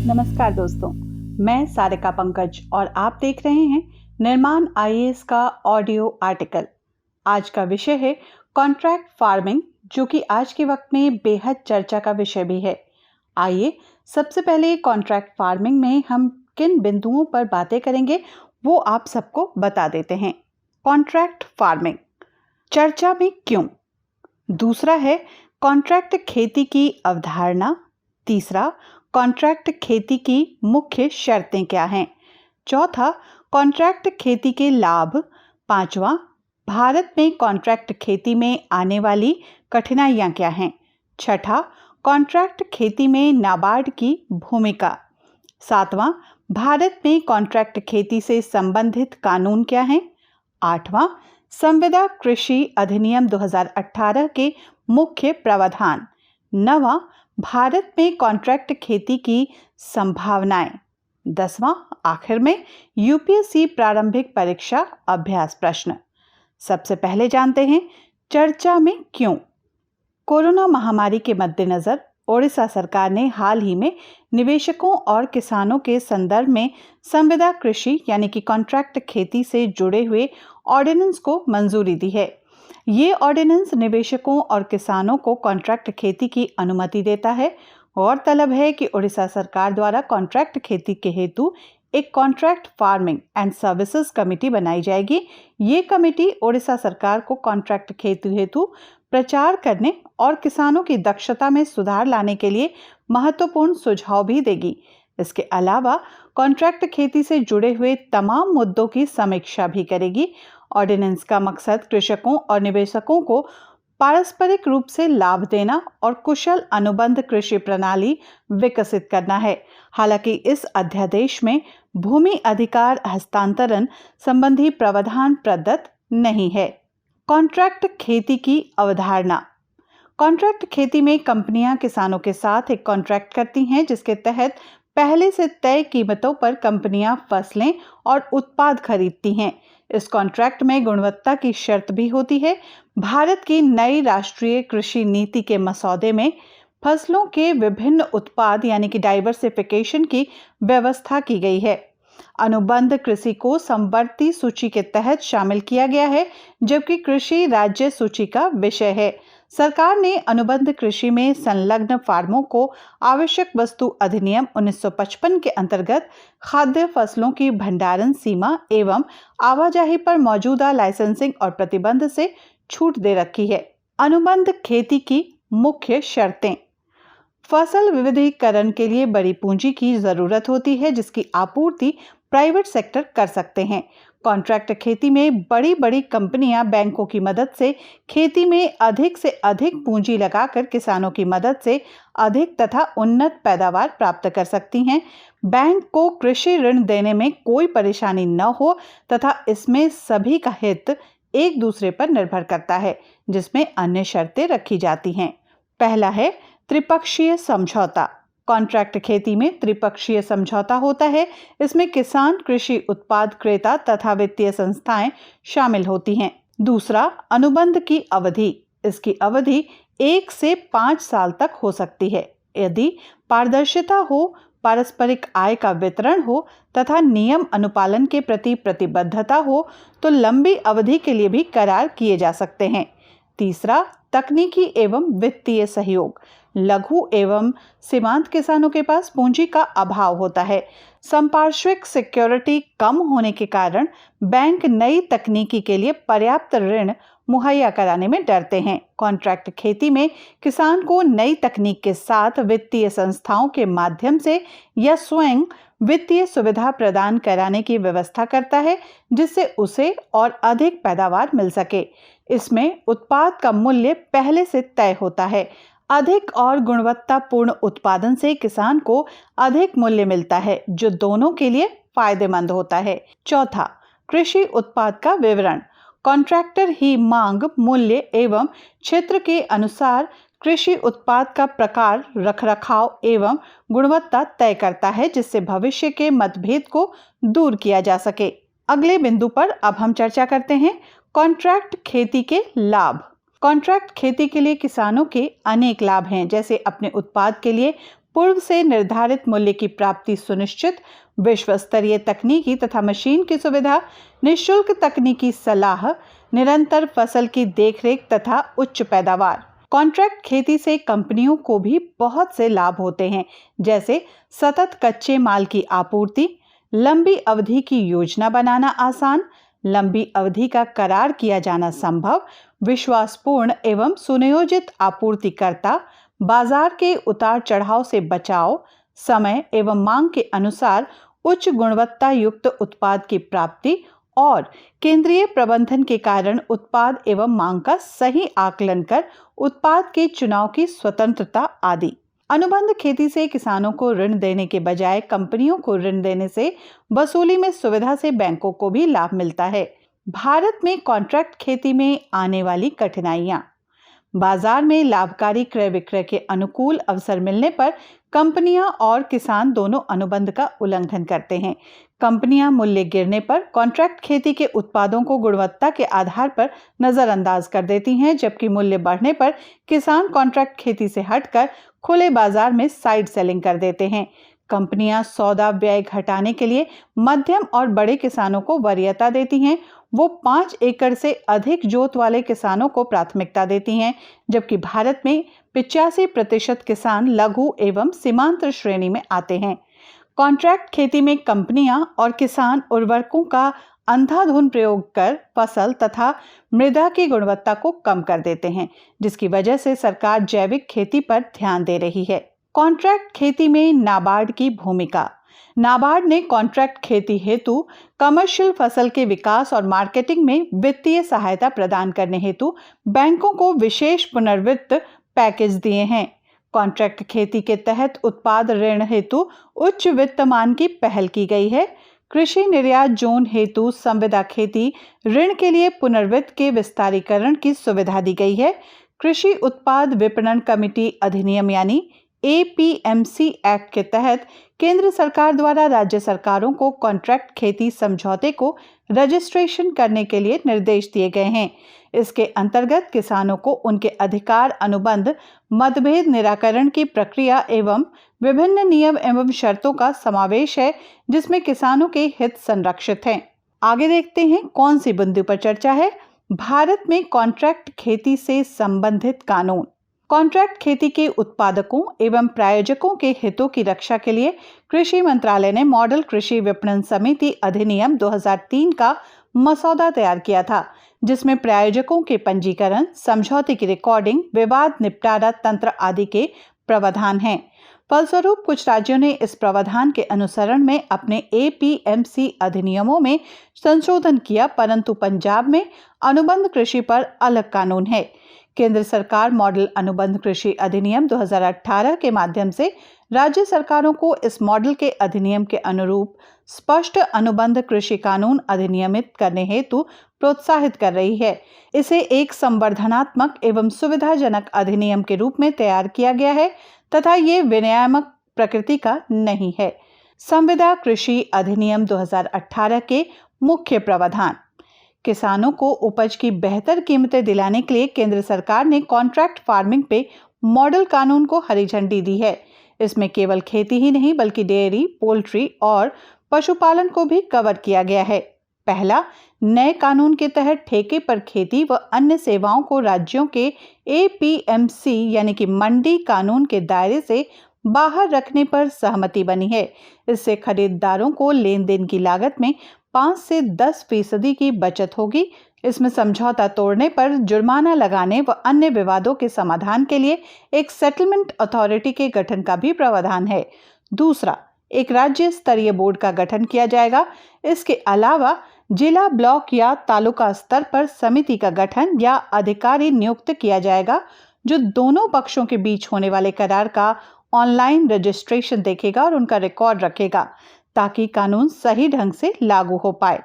नमस्कार दोस्तों, मैं सारिका पंकज और आप देख रहे हैं निर्माण आईएएस का ऑडियो आर्टिकल। आज का विषय है कॉन्ट्रैक्ट फार्मिंग, जो कि आज के वक्त में बेहद चर्चा का विषय भी है। आइए सबसे पहले कॉन्ट्रैक्ट फार्मिंग में हम किन बिंदुओं पर बातें करेंगे वो आप सबको बता देते हैं। कॉन्ट्रैक्ट फार्मिंग चर्चा में क्यों। दूसरा है कॉन्ट्रैक्ट खेती की अवधारणा। तीसरा, कॉन्ट्रैक्ट खेती की मुख्य शर्तें क्या हैं। चौथा, कॉन्ट्रैक्ट खेती के लाभ। पांचवा, भारत में कॉन्ट्रैक्ट खेती में आने वाली कठिनाइयां क्या हैं। छठा, कॉन्ट्रैक्ट खेती में नाबार्ड की भूमिका। सातवां, भारत में कॉन्ट्रैक्ट खेती से संबंधित कानून क्या हैं। आठवां, संविदा कृषि अधिनियम 2018 के मुख्य प्रावधान। नवां, भारत में कॉन्ट्रैक्ट खेती की संभावनाएं। 10वां, आखिर में यूपीएससी प्रारंभिक परीक्षा अभ्यास प्रश्न। सबसे पहले जानते हैं चर्चा में क्यों। कोरोना महामारी के मद्देनजर ओडिशा सरकार ने हाल ही में निवेशकों और किसानों के संदर्भ में संविदा कृषि यानी कि कॉन्ट्रैक्ट खेती से जुड़े हुए ऑर्डिनेंस को मंजूरी दी है। ये ऑर्डिनेंस निवेशकों और किसानों को कॉन्ट्रैक्ट खेती की अनुमति देता है। गौरतलब है कि ओडिशा सरकार द्वारा कॉन्ट्रैक्ट खेती के हेतु एक contract farming and services committee बनाई जाएगी। ये कमेटी ओडिशा सरकार को कॉन्ट्रैक्ट खेती हेतु प्रचार करने और किसानों की दक्षता में सुधार लाने के लिए महत्वपूर्ण सुझाव भी देगी। इसके अलावा कॉन्ट्रैक्ट खेती से जुड़े हुए तमाम मुद्दों की समीक्षा भी करेगी। ऑर्डिनेंस का मकसद कृषकों और निवेशकों को पारस्परिक रूप से लाभ देना और कुशल अनुबंध कृषि प्रणाली विकसित करना है। हालांकि इस अध्यादेश में भूमि अधिकार हस्तांतरण संबंधी प्रावधान प्रदत्त नहीं है। कॉन्ट्रैक्ट खेती की अवधारणा। कॉन्ट्रैक्ट खेती में कंपनियां किसानों के साथ एक कॉन्ट्रैक्ट करती हैं, जिसके तहत पहले से तय कीमतों पर कंपनियां फसलें और उत्पाद खरीदती हैं। इस कॉन्ट्रैक्ट में गुणवत्ता की शर्त भी होती है। भारत की नई राष्ट्रीय कृषि नीति के मसौदे में फसलों के विभिन्न उत्पाद यानी कि डाइवर्सिफिकेशन की व्यवस्था की गई है। अनुबंध कृषि को समवर्ती सूची के तहत शामिल किया गया है, जबकि कृषि राज्य सूची का विषय है। सरकार ने अनुबंध कृषि में संलग्न फार्मों को आवश्यक वस्तु अधिनियम 1955 के अंतर्गत खाद्य फसलों की भंडारण सीमा एवं आवाजाही पर मौजूदा लाइसेंसिंग और प्रतिबंध से छूट दे रखी है। अनुबंध खेती की मुख्य शर्तें। फसल विविधीकरण के लिए बड़ी पूंजी की जरूरत होती है, जिसकी आपूर्ति प्राइवेट सेक्टर कर सकते हैं। कॉन्ट्रैक्ट खेती में बड़ी बड़ी कंपनियां बैंकों की मदद से खेती में अधिक से अधिक पूंजी लगाकर किसानों की मदद से अधिक तथा उन्नत पैदावार प्राप्त कर सकती हैं। बैंक को कृषि ऋण देने में कोई परेशानी न हो तथा इसमें सभी का हित एक दूसरे पर निर्भर करता है, जिसमें अन्य शर्तें रखी जाती हैं। पहला है त्रिपक्षीय समझौता। कॉन्ट्रैक्ट खेती में त्रिपक्षीय समझौता होता है। इसमें किसान, कृषि उत्पाद क्रेता तथा वित्तीय संस्थाएं शामिल होती हैं। दूसरा, अनुबंध की अवधि। इसकी अवधि 1 से 5 साल तक हो सकती है। यदि पारदर्शिता हो, पारस्परिक आय का वितरण हो तथा नियम अनुपालन के प्रति प्रतिबद्धता हो तो लंबी अवधि के लिए भी करार किए जा सकते हैं। तीसरा, तकनीकी एवं वित्तीय सहयोग। लघु एवं सीमांत किसानों के पास पूंजी का अभाव होता है। संपार्श्विक सिक्योरिटी कम होने के कारण बैंक नई तकनीकी के लिए पर्याप्त ऋण मुहैया कराने में डरते हैं। कॉन्ट्रैक्ट खेती में किसान को नई तकनीक के साथ वित्तीय संस्थाओं के माध्यम से या स्वयं वित्तीय सुविधा प्रदान कराने की व्यवस्था करता है, जिससे उसे और अधिक पैदावार मिल सके। इसमें उत्पाद का मूल्य पहले से तय होता है। अधिक और गुणवत्तापूर्ण उत्पादन से किसान को अधिक मूल्य मिलता है, जो दोनों के लिए फायदेमंद होता है। चौथा, कृषि उत्पाद का विवरण। कॉन्ट्रैक्टर ही मांग, मूल्य एवं क्षेत्र के अनुसार कृषि उत्पाद का प्रकार, रखरखाव एवं गुणवत्ता तय करता है, जिससे भविष्य के मतभेद को दूर किया जा सके। अगले बिंदु पर अब हम चर्चा करते हैं कॉन्ट्रैक्ट खेती के लाभ। कॉन्ट्रैक्ट खेती के लिए किसानों के अनेक लाभ हैं, जैसे अपने उत्पाद के लिए पूर्व से निर्धारित मूल्य की प्राप्ति सुनिश्चित, विश्व स्तरीय तकनीकी तथा मशीन की सुविधा, निःशुल्क तकनीकी सलाह, निरंतर फसल की देखरेख तथा उच्च पैदावार। कॉन्ट्रैक्ट खेती से कंपनियों को भी बहुत से लाभ होते हैं, जैसे सतत कच्चे माल की आपूर्ति, लंबी अवधि की योजना बनाना आसान, लंबी अवधि का करार किया जाना संभव, विश्वासपूर्ण एवं सुनियोजित आपूर्तिकर्ता, बाजार के उतार चढ़ाव से बचाव, समय एवं मांग के अनुसार उच्च गुणवत्ता युक्त उत्पाद की प्राप्ति और केंद्रीय प्रबंधन के कारण उत्पाद एवं मांग का सही आकलन कर उत्पाद के चुनाव की स्वतंत्रता आदि। अनुबंध खेती से किसानों को ऋण देने के बजाय कंपनियों को ऋण देने से वसूली में सुविधा से बैंकों को भी लाभ मिलता है। भारत में कॉन्ट्रैक्ट खेती में आने वाली कठिनाइयां। बाजार में लाभकारी क्रय विक्रय के अनुकूल अवसर मिलने पर कंपनियां और किसान दोनों अनुबंध का उल्लंघन करते हैं। कंपनियां मूल्य गिरने पर कॉन्ट्रैक्ट खेती के उत्पादों को गुणवत्ता के आधार पर नजरअंदाज कर देती हैं, जबकि मूल्य बढ़ने पर किसान कॉन्ट्रैक्ट खेती से हटकर खुले बाजार में साइड सेलिंग कर देते हैं। कंपनियां सौदा व्यय घटाने के लिए मध्यम और बड़े किसानों को वरीयता देती हैं। वो 5 एकड़ से अधिक जोत वाले किसानों को प्राथमिकता देती हैं, जबकि भारत में 85% किसान लघु एवं सीमांत श्रेणी में आते हैं। कॉन्ट्रैक्ट खेती में कंपनियां और किसान उर्वरकों का अंधाधुंध प्रयोग कर फसल तथा मृदा की गुणवत्ता को कम कर देते हैं, जिसकी वजह से सरकार जैविक खेती पर ध्यान दे रही है। कॉन्ट्रैक्ट खेती में नाबार्ड की भूमिका। नाबार्ड ने कॉन्ट्रैक्ट खेती हेतु कमर्शियल फसल के विकास और मार्केटिंग में वित्तीय सहायता प्रदान करने हेतु बैंकों को विशेष पुनर्वित्त पैकेज दिए हैं। कॉन्ट्रैक्ट खेती के तहत उत्पाद ऋण हेतु उच्च वित्तमान की पहल की गई है। कृषि निर्यात जोन हेतु संविदा खेती ऋण के लिए पुनर्वित्त के विस्तारीकरण की सुविधा दी गई है। कृषि उत्पाद विपणन कमेटी अधिनियम यानी APMC एक्ट के तहत केंद्र सरकार द्वारा राज्य सरकारों को कॉन्ट्रैक्ट खेती समझौते को रजिस्ट्रेशन करने के लिए निर्देश दिए गए हैं। इसके अंतर्गत किसानों को उनके अधिकार अनुबंध, मतभेद निराकरण की प्रक्रिया एवं विभिन्न नियम एवं शर्तों का समावेश है, जिसमें किसानों के हित संरक्षित हैं। आगे देखते हैं कौन सी बिंदु पर चर्चा है। भारत में कॉन्ट्रैक्ट खेती से संबंधित कानून। कॉन्ट्रैक्ट खेती के उत्पादकों एवं प्रायोजकों के हितों की रक्षा के लिए कृषि मंत्रालय ने मॉडल कृषि विपणन समिति अधिनियम 2003 का मसौदा तैयार किया था, जिसमें प्रायोजकों के पंजीकरण, समझौते की रिकॉर्डिंग, विवाद निपटारा तंत्र आदि के प्रावधान हैं। फलस्वरूप कुछ राज्यों ने इस प्रावधान के अनुसरण में अपने APMC अधिनियमों में संशोधन किया, परंतु पंजाब में अनुबंध कृषि पर अलग कानून है। केंद्र सरकार मॉडल अनुबंध कृषि अधिनियम 2018 के माध्यम से राज्य सरकारों को इस मॉडल के अधिनियम के अनुरूप स्पष्ट अनुबंध कृषि कानून अधिनियमित करने हेतु प्रोत्साहित कर रही है। इसे एक संवर्धनात्मक एवं सुविधाजनक अधिनियम के रूप में तैयार किया गया है तथा ये विनियामक प्रकृति का नहीं है। संविदा कृषि अधिनियम 2018 के मुख्य प्रावधान। किसानों को उपज की बेहतर कीमतें दिलाने के लिए केंद्र सरकार ने कॉन्ट्रैक्ट फार्मिंग पे मॉडल कानून को हरी झंडी दी है। इसमें केवल खेती ही नहीं बल्कि डेयरी, पोल्ट्री और पशुपालन को भी कवर किया गया है। पहला, नए कानून के तहत ठेके पर खेती व अन्य सेवाओं को राज्यों के APMC यानी कि मंडी कानून के दायरे से बाहर रखने पर सहमति बनी है। इससे खरीदारों को लेन देन की लागत में 5 से 10% की बचत होगी। इसमें समझौता तोड़ने पर जुर्माना लगाने व अन्य विवादों के समाधान के लिए एक सेटलमेंट अथॉरिटी के गठन का भी प्रावधान है। दूसरा, एक राज्य स्तरीय बोर्ड का गठन किया जाएगा। इसके अलावा जिला, ब्लॉक या तालुका स्तर पर समिति का गठन या अधिकारी नियुक्त किया जाएगा, जो दोनों पक्षों के बीच होने वाले करार का ऑनलाइन रजिस्ट्रेशन देखेगा और उनका रिकॉर्ड रखेगा, ताकि कानून सही ढंग से लागू हो पाए।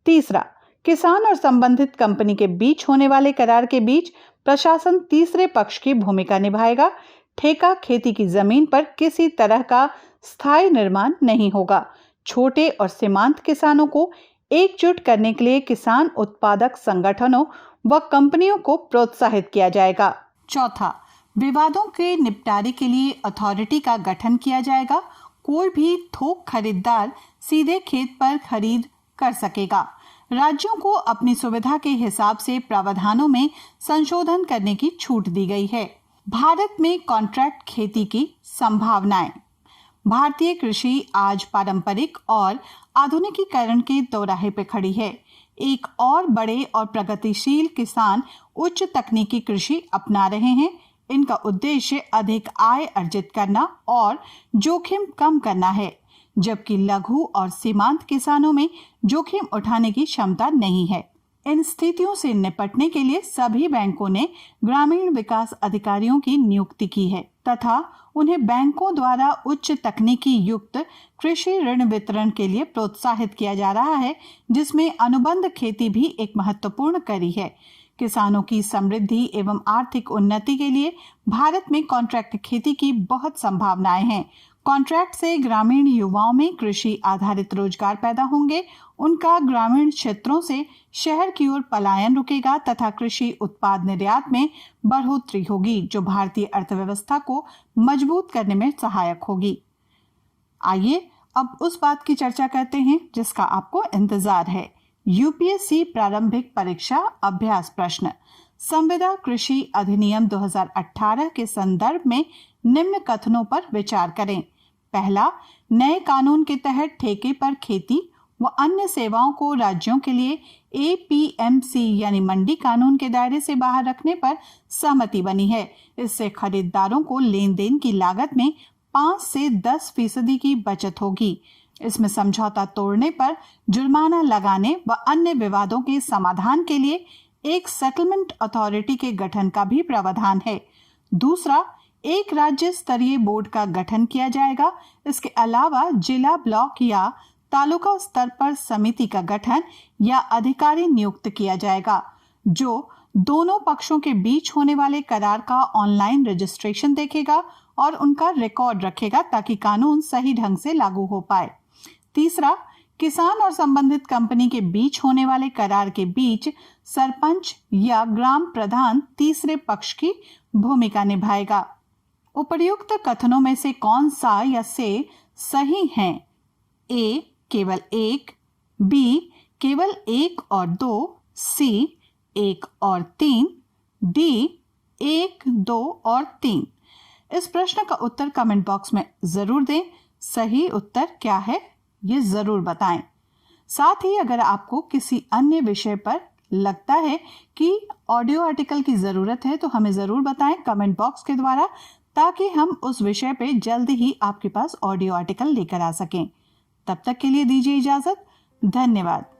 तीसरा, किसान और संबंधित कंपनी के बीच होने वाले करार के बीच प्रशासन तीसरे पक्ष की भूमिका निभाएगा। ठेका खेती की जमीन पर किसी तरह का स्थायी निर्माण नहीं होगा। छोटे और सीमांत किसानों को एकजुट करने के लिए किसान उत्पादक संगठनों व कंपनियों को प्रोत्साहित किया जाएगा। चौथा, विवादों के निपटारे के लिए अथॉरिटी का गठन किया जाएगा। कोई भी थोक खरीदार सीधे खेत पर खरीद कर सकेगा। राज्यों को अपनी सुविधा के हिसाब से प्रावधानों में संशोधन करने की छूट दी गई है। भारत में कॉन्ट्रैक्ट खेती की संभावनाएं। भारतीय कृषि आज पारंपरिक और आधुनिकीकरण के दोराहे पे खड़ी है। एक और बड़े और प्रगतिशील किसान उच्च तकनीकी कृषि अपना रहे हैं। इनका उद्देश्य अधिक आय अर्जित करना और जोखिम कम करना है, जबकि लघु और सीमांत किसानों में जोखिम उठाने की क्षमता नहीं है। इन स्थितियों से निपटने के लिए सभी बैंकों ने ग्रामीण विकास अधिकारियों की नियुक्ति की है तथा उन्हें बैंकों द्वारा उच्च तकनीकी युक्त कृषि ऋण वितरण के लिए प्रोत्साहित किया जा रहा है, जिसमें अनुबंध खेती भी एक महत्वपूर्ण कड़ी है। किसानों की समृद्धि एवं आर्थिक उन्नति के लिए भारत में कॉन्ट्रैक्ट खेती की बहुत संभावनाएं हैं। कॉन्ट्रैक्ट से ग्रामीण युवाओं में कृषि आधारित रोजगार पैदा होंगे, उनका ग्रामीण क्षेत्रों से शहर की ओर पलायन रुकेगा तथा कृषि उत्पाद निर्यात में बढ़ोतरी होगी, जो भारतीय अर्थव्यवस्था को मजबूत करने में सहायक होगी। आइए अब उस बात की चर्चा करते हैं जिसका आपको इंतजार है। यूपीएससी प्रारंभिक परीक्षा अभ्यास प्रश्न। संविदा कृषि अधिनियम 2018 के संदर्भ में निम्न कथनों पर विचार करें। पहला, नए कानून के तहत ठेके पर खेती व अन्य सेवाओं को राज्यों के लिए एपीएमसी यानी मंडी कानून के दायरे से बाहर रखने पर सहमति बनी है। इससे खरीदारों को लेन देन की लागत में 5 से 10% की बचत होगी। इसमें समझौता तोड़ने पर जुर्माना लगाने व अन्य विवादों के समाधान के लिए एक सेटलमेंट अथॉरिटी के गठन का भी प्रावधान है। दूसरा, एक राज्य स्तरीय बोर्ड का गठन किया जाएगा। इसके अलावा जिला, ब्लॉक या तालुका स्तर पर समिति का गठन या अधिकारी नियुक्त किया जाएगा, जो दोनों पक्षों के बीच होने वाले करार का ऑनलाइन रजिस्ट्रेशन देखेगा और उनका रिकॉर्ड रखेगा ताकि कानून सही ढंग से लागू हो पाए। तीसरा, किसान और संबंधित कंपनी के बीच होने वाले करार के बीच सरपंच या ग्राम प्रधान तीसरे पक्ष की भूमिका निभाएगा। उपर्युक्त कथनों में से कौन सा या से सही हैं? ए, केवल 1, बी, केवल 1 और 2, सी, 1 और 3, डी, 1, 2 और 3। इस प्रश्न का उत्तर कमेंट बॉक्स में जरूर दें। सही उत्तर क्या है ये जरूर बताएं। साथ ही अगर आपको किसी अन्य विषय पर लगता है कि ऑडियो आर्टिकल की जरूरत है तो हमें जरूर बताएं कमेंट बॉक्स के द्वारा, ताकि हम उस विषय पे जल्द ही आपके पास ऑडियो आर्टिकल लेकर आ सकें। तब तक के लिए दीजिए इजाजत। धन्यवाद।